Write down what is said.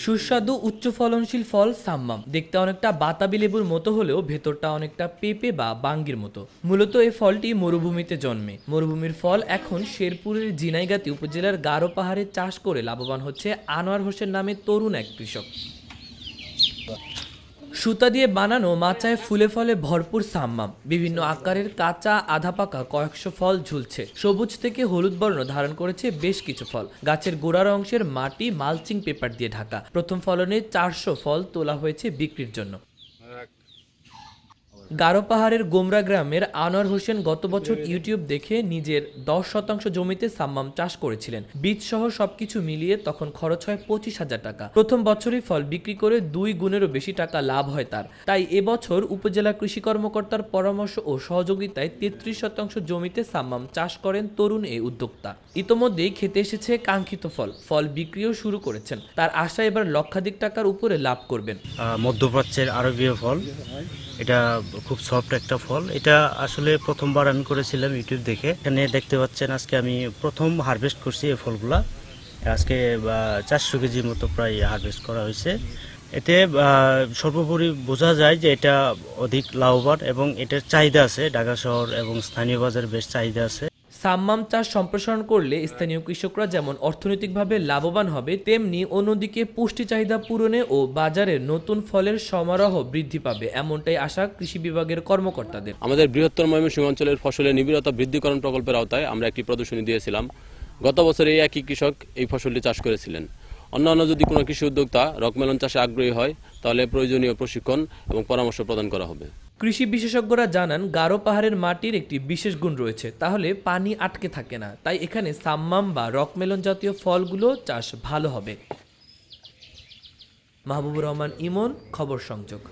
সুস্বাদু উচ্চ ফলনশীল ফল সাম্মাম দেখতে অনেকটা বাতাবি লেবুর মতো হলেও ভেতরটা অনেকটা পেঁপে বা বাঙ্গির মতো। মূলত এই ফলটি মরুভূমিতে জন্মে। মরুভূমির ফল এখন শেরপুরের ঝিনাইগাতি উপজেলার গারো পাহাড়ে চাষ করে লাভবান হচ্ছে আনোয়ার হোসেন নামে তরুণ এক কৃষক। সুতা দিয়ে বানানো মাচায় ফুলে ফলে ভরপুর সাম্মাম, বিভিন্ন আকারের কাঁচা আধা পাকা কয়েকশো ফল ঝুলছে। সবুজ থেকে হলুদ বর্ণ ধারণ করেছে বেশ কিছু ফল। গাছের গোড়ার অংশের মাটি মালচিং পেপার দিয়ে ঢাকা। প্রথম ফলনে 400 ফল তোলা হয়েছে বিক্রির জন্য। গারো পাহাড়ের গোমরা গ্রামের আনোয়ার হোসেন গত বছর ইউটিউব দেখে নিজের 10% জমিতে সাম্মাম চাষ করেছিলেন। বীজ সহ সবকিছু মিলিয়ে তখন খরচ হয় 25,000 টাকা। প্রথম বছরই ফল বিক্রি করে 2 গুণেরও বেশি টাকা লাভ হয় তার। তাই এবছর উপজেলা কৃষি কর্মকর্তার পরামর্শ ও সহযোগিতায় 33% জমিতে সাম্মাম চাষ করেন তরুণ এই উদ্যোক্তা। ইতোমধ্যেই খেতে এসেছে কাঙ্ক্ষিত ফল, ফল বিক্রিও শুরু করেছেন। তার আশা এবার লক্ষাধিক টাকার উপরে লাভ করবেন। মধ্যপ্রাচ্যের আরবীয় ফল, এটা খুব সফট একটা ফল। এটা আসলে প্রথমবার আমি করেছিলাম ইউটিউব দেখে। এখানে দেখতে পাচ্ছেন আজকে আমি প্রথম হারভেস্ট করছি এই ফলগুলা। আজকে 400 কেজির মতো প্রায় হারভেস্ট করা হয়েছে। এতে সর্বোপরি বোঝা যায় যে এটা অধিক লাভবান এবং এটার চাহিদা আছে। ঢাকা শহর এবং স্থানীয় বাজারে বেশ চাহিদা আছে। সাম্মাম চাষ সম্প্রসারণ করলে স্থানীয় কৃষকরা যেমন অর্থনৈতিকভাবে লাভবান হবে, তেমনি অন্যদিকে পুষ্টি চাহিদা পূরণে ও বাজারে নতুন ফলের সমারোহ বৃদ্ধি পাবে, এমনটাই আশা কৃষি বিভাগের কর্মকর্তাদের। আমাদের বৃহত্তর ময়মনসিংহ অঞ্চলের ফসলের নিবিড়তা বৃদ্ধিকরণ প্রকল্পের আওতায় আমরা একটি প্রদর্শনী দিয়েছিলাম। গত বছর এই একই কৃষক এই ফসলটি চাষ করেছিলেন। অন্যান্য যদি কোনো কৃষি উদ্যোক্তা রকমেলন চাষে আগ্রহী হয়, তাহলে প্রয়োজনীয় প্রশিক্ষণ এবং পরামর্শ প্রদান করা হবে। কৃষি বিশেষজ্ঞরা জানান, গারো পাহাড়ের মাটির একটি বিশেষ গুণ রয়েছে, তাহলে পানি আটকে থাকে না। তাই এখানে সাম্মাম বা রকমেলন জাতীয় ফলগুলো চাষ ভালো হবে। মাহবুবুর রহমান ইমন, খবর সংযোগ।